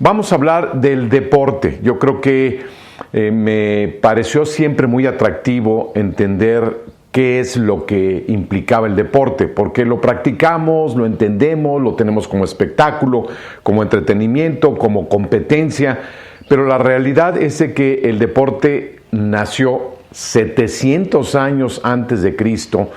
Vamos a hablar del deporte. Yo creo que me pareció siempre muy atractivo entender qué es lo que implicaba el deporte, porque lo practicamos, lo entendemos, lo tenemos como espectáculo, como entretenimiento, como competencia, pero la realidad es de que el deporte nació 700 años antes de Cristo,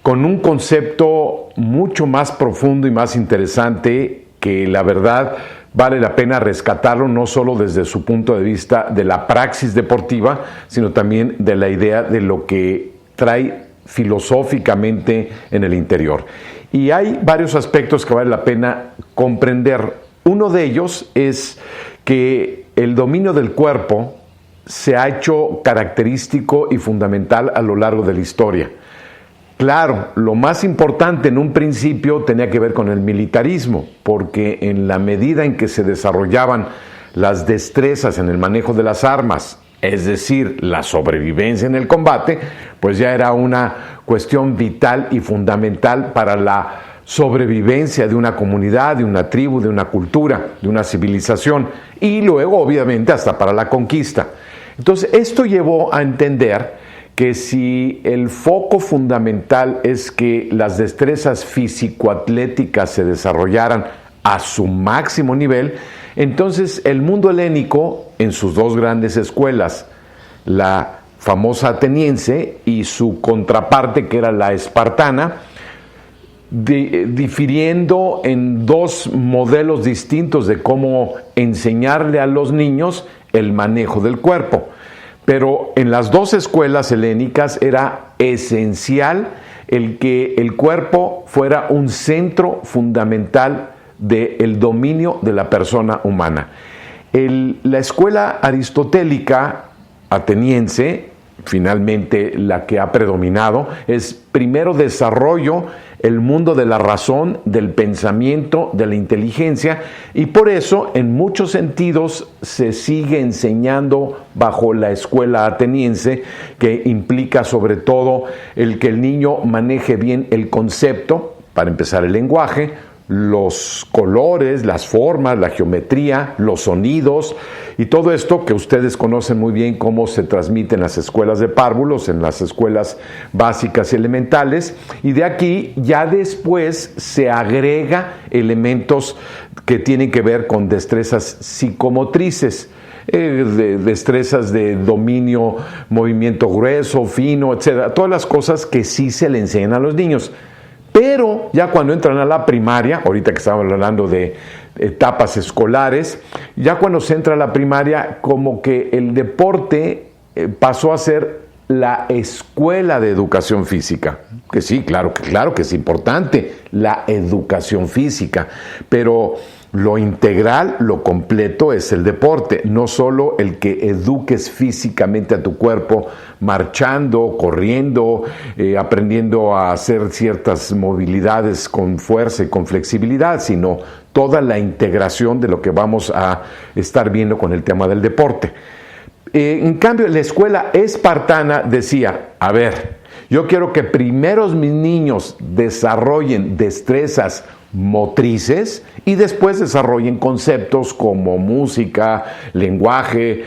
con un concepto mucho más profundo y más interesante que la verdad vale la pena rescatarlo no solo desde su punto de vista de la praxis deportiva, sino también de la idea de lo que trae filosóficamente en el interior. Y hay varios aspectos que vale la pena comprender. Uno de ellos es que el dominio del cuerpo se ha hecho característico y fundamental a lo largo de la historia. Claro, lo más importante en un principio tenía que ver con el militarismo, porque en la medida en que se desarrollaban las destrezas en el manejo de las armas, es decir, la sobrevivencia en el combate, pues ya era una cuestión vital y fundamental para la sobrevivencia de una comunidad, de una tribu, de una cultura, de una civilización, y luego obviamente hasta para la conquista. Entonces esto llevó a entender que si el foco fundamental es que las destrezas físico-atléticas se desarrollaran a su máximo nivel, entonces el mundo helénico, en sus dos grandes escuelas, la famosa ateniense y su contraparte que era la espartana, difiriendo en dos modelos distintos de cómo enseñarle a los niños el manejo del cuerpo. Pero en las dos escuelas helénicas era esencial el que el cuerpo fuera un centro fundamental del dominio de la persona humana. La escuela aristotélica ateniense, finalmente la que ha predominado, es primero desarrollo el mundo de la razón, del pensamiento, de la inteligencia, y por eso en muchos sentidos se sigue enseñando bajo la escuela ateniense, que implica sobre todo el que el niño maneje bien el concepto, para empezar el lenguaje, los colores, las formas, la geometría, los sonidos y todo esto que ustedes conocen muy bien cómo se transmite en las escuelas de párvulos, en las escuelas básicas y elementales, y de aquí ya después se agrega elementos que tienen que ver con destrezas psicomotrices, destrezas de dominio, movimiento grueso, fino, etcétera, todas las cosas que sí se le enseñan a los niños. Pero ya cuando entran a la primaria, ahorita que estamos hablando de etapas escolares, ya cuando se entra a la primaria, como que el deporte pasó a ser la escuela de educación física. Que sí, claro que es importante la educación física, pero lo integral, lo completo es el deporte, no solo el que eduques físicamente a tu cuerpo, marchando, corriendo, aprendiendo a hacer ciertas movilidades con fuerza y con flexibilidad, sino toda la integración de lo que vamos a estar viendo con el tema del deporte. En cambio, la escuela espartana decía, a ver, yo quiero que primero mis niños desarrollen destrezas motrices y después desarrollen conceptos como música, lenguaje,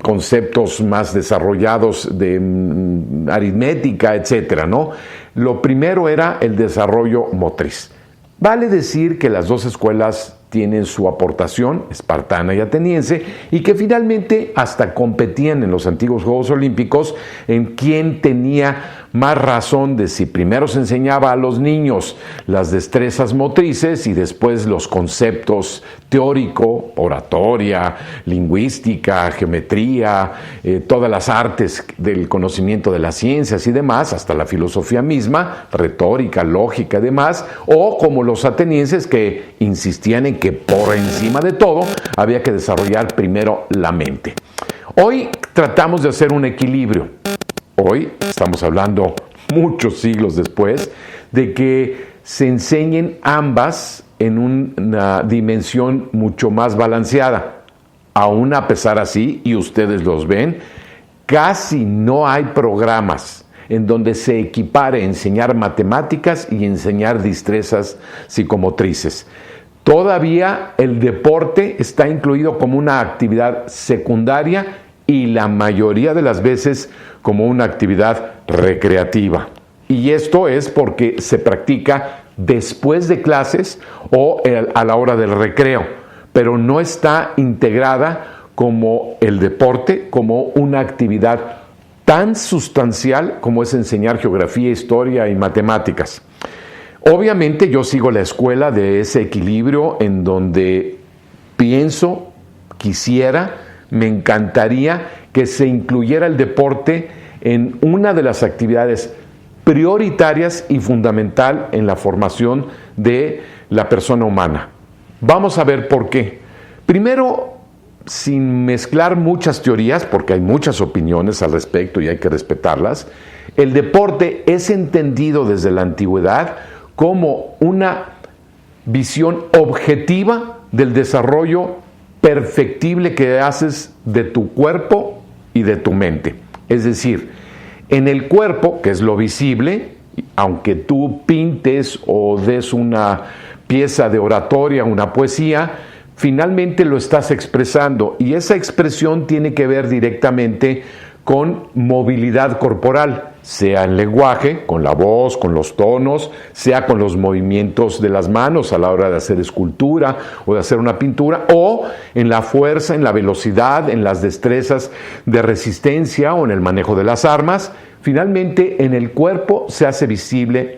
conceptos más desarrollados de aritmética, etcétera, ¿no? Lo primero era el desarrollo motriz. Vale decir que las dos escuelas tienen su aportación, espartana y ateniense, y que finalmente hasta competían en los antiguos Juegos Olímpicos en quién tenía más razón de si primero se enseñaba a los niños las destrezas motrices y después los conceptos teórico, oratoria, lingüística, geometría, todas las artes del conocimiento de las ciencias y demás, hasta la filosofía misma, retórica, lógica y demás, o como los atenienses que insistían en que por encima de todo había que desarrollar primero la mente. Hoy tratamos de hacer un equilibrio. Hoy estamos hablando muchos siglos después de que se enseñen ambas en una dimensión mucho más balanceada. Aún a pesar así, y ustedes los ven, casi no hay programas en donde se equipare enseñar matemáticas y enseñar destrezas psicomotrices. Todavía el deporte está incluido como una actividad secundaria y la mayoría de las veces como una actividad recreativa. Y esto es porque se practica después de clases o a la hora del recreo, pero no está integrada como el deporte, como una actividad tan sustancial como es enseñar geografía, historia y matemáticas. Obviamente yo sigo la escuela de ese equilibrio en donde pienso, quisiera, me encantaría que se incluyera el deporte en una de las actividades prioritarias y fundamental en la formación de la persona humana. Vamos a ver por qué. Primero, sin mezclar muchas teorías, porque hay muchas opiniones al respecto y hay que respetarlas, el deporte es entendido desde la antigüedad como una visión objetiva del desarrollo perfectible que haces de tu cuerpo y de tu mente. Es decir, en el cuerpo, que es lo visible, aunque tú pintes o des una pieza de oratoria, una poesía, finalmente lo estás expresando y esa expresión tiene que ver directamente con movilidad corporal, sea en lenguaje, con la voz, con los tonos, sea con los movimientos de las manos a la hora de hacer escultura o de hacer una pintura, o en la fuerza, en la velocidad, en las destrezas de resistencia o en el manejo de las armas. Finalmente, en el cuerpo se hace visible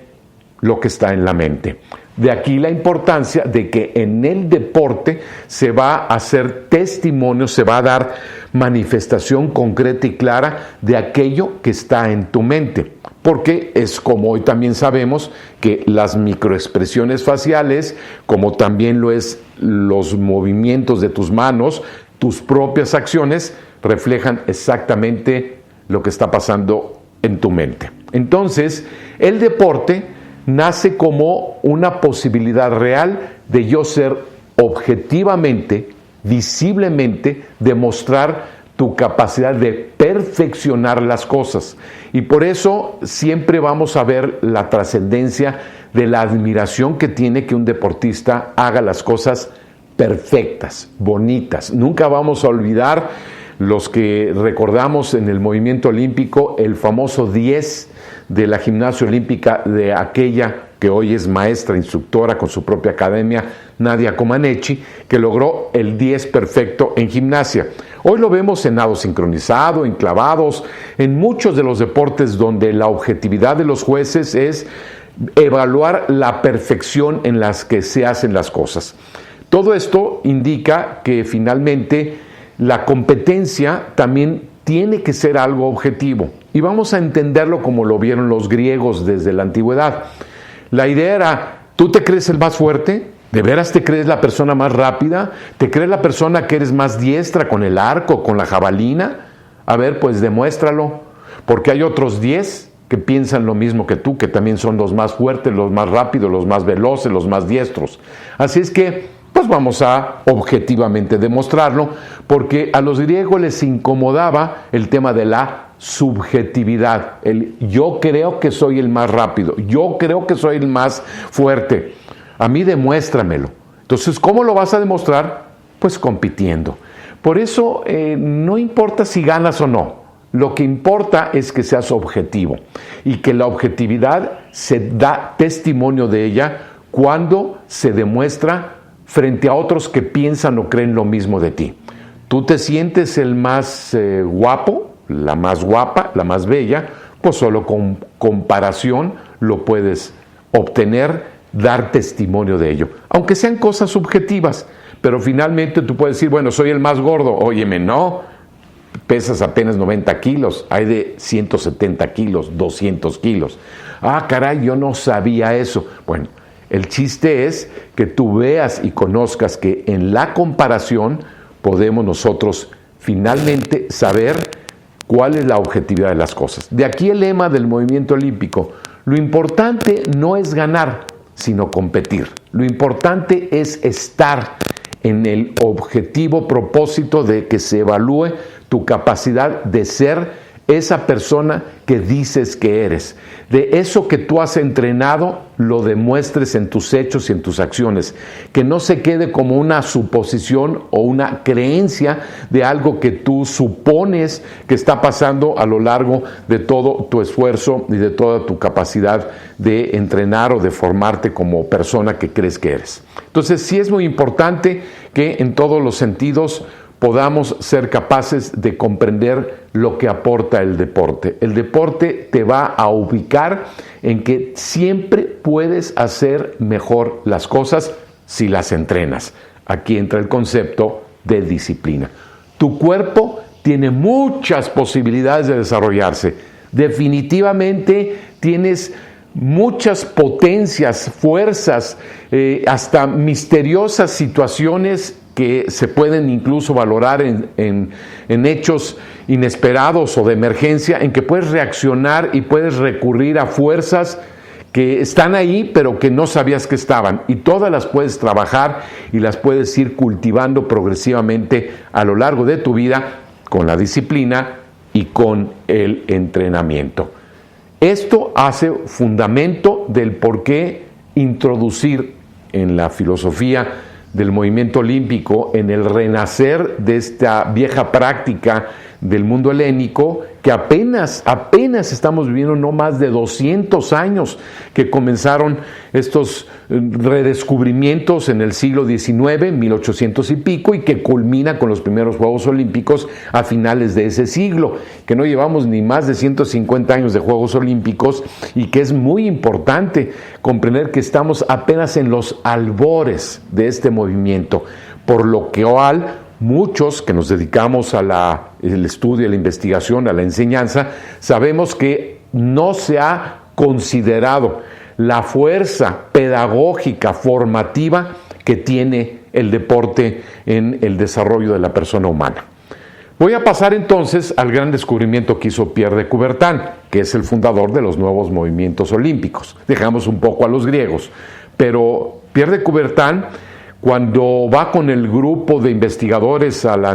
lo que está en la mente. De aquí la importancia de que en el deporte se va a hacer testimonio, se va a dar manifestación concreta y clara de aquello que está en tu mente. Porque es como hoy también sabemos que las microexpresiones faciales, como también lo es los movimientos de tus manos, tus propias acciones, reflejan exactamente lo que está pasando en tu mente. Entonces, el deporte nace como una posibilidad real de yo ser objetivamente, visiblemente, demostrar tu capacidad de perfeccionar las cosas. Y por eso siempre vamos a ver la trascendencia de la admiración que tiene que un deportista haga las cosas perfectas, bonitas. Nunca vamos a olvidar, los que recordamos en el movimiento olímpico, el famoso 10 de la gimnasia olímpica de aquella que hoy es maestra, instructora con su propia academia, Nadia Comaneci, que logró el 10 perfecto en gimnasia. Hoy lo vemos en nado sincronizado, en clavados, en muchos de los deportes donde la objetividad de los jueces es evaluar la perfección en las que se hacen las cosas. Todo esto indica que finalmente la competencia también tiene que ser algo objetivo. Y vamos a entenderlo como lo vieron los griegos desde la antigüedad. La idea era, ¿tú te crees el más fuerte? ¿De veras te crees la persona más rápida? ¿Te crees la persona que eres más diestra con el arco, con la jabalina? A ver, pues demuéstralo. Porque hay otros 10 que piensan lo mismo que tú, que también son los más fuertes, los más rápidos, los más veloces, los más diestros. Así es que pues vamos a objetivamente demostrarlo, porque a los griegos les incomodaba el tema de la subjetividad, el yo creo que soy el más rápido, yo creo que soy el más fuerte, a mí demuéstramelo. Entonces, ¿cómo lo vas a demostrar? Pues compitiendo. Por eso no importa si ganas o no, lo que importa es que seas objetivo y que la objetividad se da testimonio de ella cuando se demuestra frente a otros que piensan o creen lo mismo de ti. Tú te sientes el más guapo, la más guapa, la más bella, pues solo con comparación lo puedes obtener, dar testimonio de ello. Aunque sean cosas subjetivas, pero finalmente tú puedes decir, bueno, soy el más gordo. Óyeme, no, pesas apenas 90 kilos, hay de 170 kilos, 200 kilos. Ah, caray, yo no sabía eso. Bueno, el chiste es que tú veas y conozcas que en la comparación podemos nosotros finalmente saber cuál es la objetividad de las cosas. De aquí el lema del movimiento olímpico: lo importante no es ganar, sino competir. Lo importante es estar en el objetivo propósito de que se evalúe tu capacidad de ser esa persona que dices que eres. De eso que tú has entrenado, lo demuestres en tus hechos y en tus acciones. Que no se quede como una suposición o una creencia de algo que tú supones que está pasando a lo largo de todo tu esfuerzo y de toda tu capacidad de entrenar o de formarte como persona que crees que eres. Entonces, sí es muy importante que en todos los sentidos podamos ser capaces de comprender lo que aporta el deporte. El deporte te va a ubicar en que siempre puedes hacer mejor las cosas si las entrenas. Aquí entra el concepto de disciplina. Tu cuerpo tiene muchas posibilidades de desarrollarse. Definitivamente tienes muchas potencias, fuerzas, hasta misteriosas situaciones que se pueden incluso valorar en hechos inesperados o de emergencia, en que puedes reaccionar y puedes recurrir a fuerzas que están ahí, pero que no sabías que estaban. Y todas las puedes trabajar y las puedes ir cultivando progresivamente a lo largo de tu vida con la disciplina y con el entrenamiento. Esto hace fundamento del por qué introducir en la filosofía del movimiento olímpico, en el renacer de esta vieja práctica del mundo helénico, que apenas estamos viviendo no más de 200 años que comenzaron estos redescubrimientos en el siglo XIX, 1800 y pico, y que culmina con los primeros Juegos Olímpicos a finales de ese siglo, que no llevamos ni más de 150 años de Juegos Olímpicos, y que es muy importante comprender que estamos apenas en los albores de este movimiento, por lo que muchos que nos dedicamos al estudio, a la investigación, a la enseñanza, sabemos que no se ha considerado la fuerza pedagógica, formativa que tiene el deporte en el desarrollo de la persona humana. Voy a pasar entonces al gran descubrimiento que hizo Pierre de Coubertin, que es el fundador de los nuevos movimientos olímpicos. Dejamos un poco a los griegos, pero Pierre de Coubertin, cuando va con el grupo de investigadores a las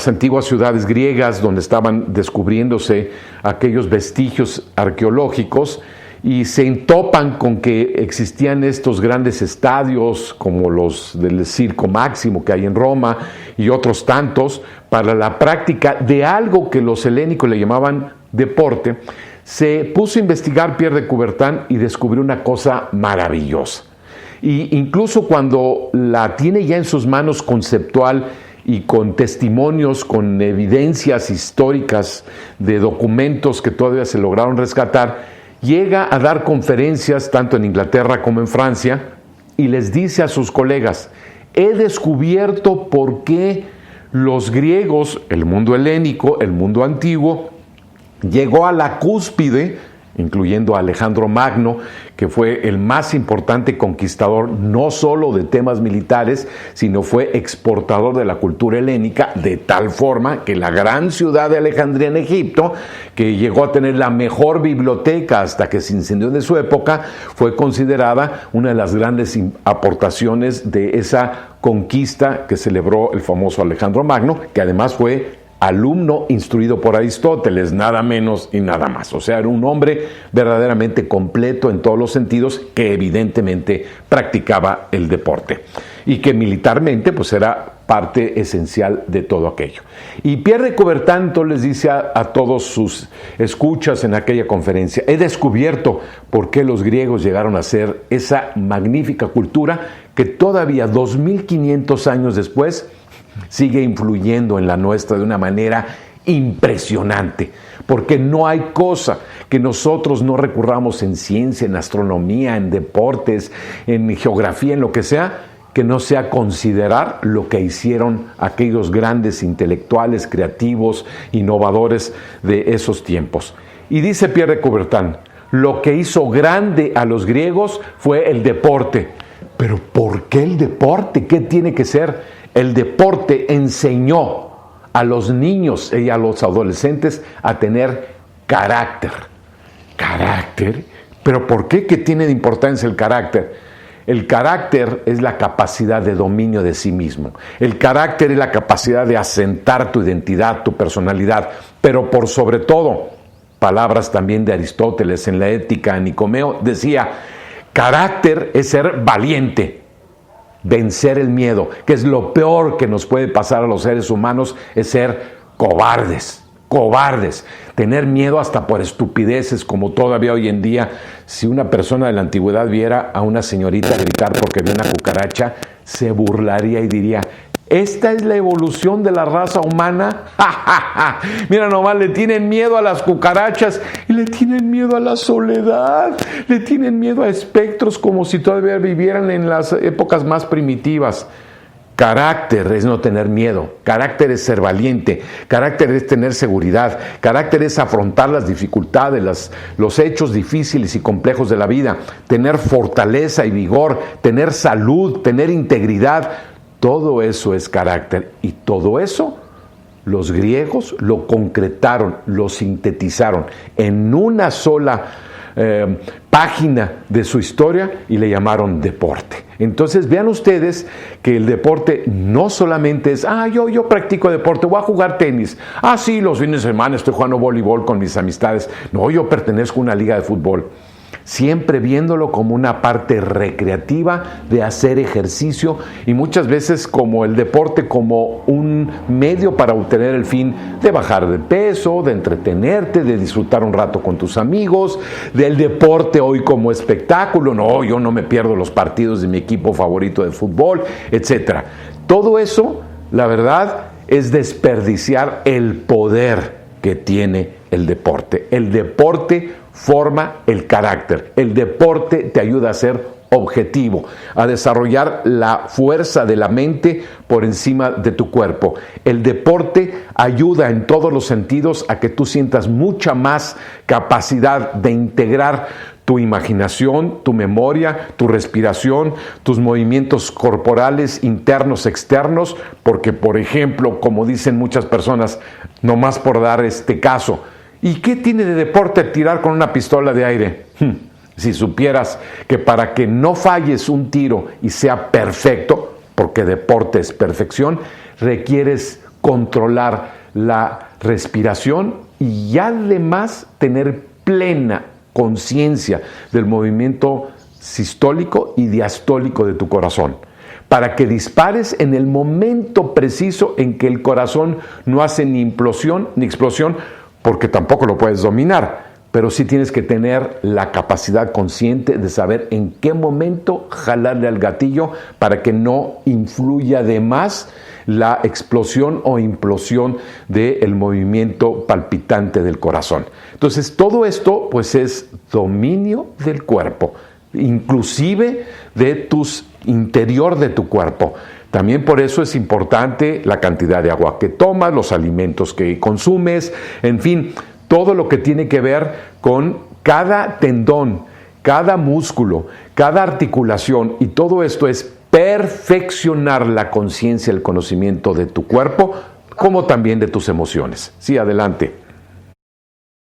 antiguas ciudades griegas donde estaban descubriéndose aquellos vestigios arqueológicos y se entopan con que existían estos grandes estadios como los del Circo Máximo que hay en Roma y otros tantos para la práctica de algo que los helénicos le llamaban deporte, se puso a investigar Pierre de Coubertin y descubrió una cosa maravillosa. Y incluso cuando la tiene ya en sus manos conceptual y con testimonios, con evidencias históricas de documentos que todavía se lograron rescatar, llega a dar conferencias tanto en Inglaterra como en Francia y les dice a sus colegas: he descubierto por qué los griegos, el mundo helénico, el mundo antiguo, llegó a la cúspide, incluyendo a Alejandro Magno, que fue el más importante conquistador no solo de temas militares, sino fue exportador de la cultura helénica, de tal forma que la gran ciudad de Alejandría en Egipto, que llegó a tener la mejor biblioteca hasta que se incendió de su época, fue considerada una de las grandes aportaciones de esa conquista que celebró el famoso Alejandro Magno, que además fue alumno instruido por Aristóteles, nada menos y nada más. O sea, era un hombre verdaderamente completo en todos los sentidos, que evidentemente practicaba el deporte y que militarmente pues era parte esencial de todo aquello. Y Pierre de Coubertin les dice a todos sus escuchas en aquella conferencia: he descubierto por qué los griegos llegaron a ser esa magnífica cultura que todavía 2500 años después sigue influyendo en la nuestra de una manera impresionante, porque no hay cosa que nosotros no recurramos en ciencia, en astronomía, en deportes, en geografía, en lo que sea, que no sea considerar lo que hicieron aquellos grandes intelectuales, creativos, innovadores de esos tiempos. Y dice Pierre de Coubertin: lo que hizo grande a los griegos fue el deporte. ¿Pero por qué el deporte? ¿Qué tiene que ser? El deporte enseñó a los niños y a los adolescentes a tener carácter. ¿Carácter? ¿Pero por qué? ¿Qué tiene de importancia el carácter? El carácter es la capacidad de dominio de sí mismo. El carácter es la capacidad de asentar tu identidad, tu personalidad, pero por sobre todo, palabras también de Aristóteles en la Ética, Nicomeo, decía, carácter es ser valiente, vencer el miedo, que es lo peor que nos puede pasar a los seres humanos, es ser cobardes. Cobardes, tener miedo hasta por estupideces, como todavía hoy en día, si una persona de la antigüedad viera a una señorita gritar porque ve una cucaracha, se burlaría y diría, ¿esta es la evolución de la raza humana? ¡Ja, ja, ja! Mira nomás, le tienen miedo a las cucarachas y le tienen miedo a la soledad, le tienen miedo a espectros como si todavía vivieran en las épocas más primitivas. Carácter es no tener miedo, carácter es ser valiente, carácter es tener seguridad, carácter es afrontar las dificultades, los hechos difíciles y complejos de la vida, tener fortaleza y vigor, tener salud, tener integridad. Todo eso es carácter y todo eso los griegos lo concretaron, lo sintetizaron en una sola página de su historia y le llamaron deporte. Entonces vean ustedes que el deporte no solamente es, yo practico deporte, voy a jugar tenis, sí, los fines de semana estoy jugando voleibol con mis amistades, no, yo pertenezco a una liga de fútbol. Siempre viéndolo como una parte recreativa de hacer ejercicio y muchas veces como el deporte como un medio para obtener el fin de bajar de peso, de entretenerte, de disfrutar un rato con tus amigos, del deporte hoy como espectáculo, no, yo no me pierdo los partidos de mi equipo favorito de fútbol, etc. Todo eso, la verdad, es desperdiciar el poder que tiene el deporte. El deporte forma el carácter. El deporte te ayuda a ser objetivo, a desarrollar la fuerza de la mente por encima de tu cuerpo. El deporte ayuda en todos los sentidos a que tú sientas mucha más capacidad de integrar tu imaginación, tu memoria, tu respiración, tus movimientos corporales internos, externos, porque, por ejemplo, como dicen muchas personas, nomás por dar este caso, ¿y qué tiene de deporte tirar con una pistola de aire? Si supieras que para que no falles un tiro y sea perfecto, porque deporte es perfección, requieres controlar la respiración y además tener plena conciencia del movimiento sistólico y diastólico de tu corazón, para que dispares en el momento preciso en que el corazón no hace ni implosión ni explosión, porque tampoco lo puedes dominar, pero sí tienes que tener la capacidad consciente de saber en qué momento jalarle al gatillo para que no influya de más la explosión o implosión del movimiento palpitante del corazón. Entonces, todo esto pues es dominio del cuerpo, inclusive de tus interior de tu cuerpo. También por eso es importante la cantidad de agua que tomas, los alimentos que consumes, en fin, todo lo que tiene que ver con cada tendón, cada músculo, cada articulación, y todo esto es perfeccionar la conciencia, el conocimiento de tu cuerpo, como también de tus emociones. Sí, adelante.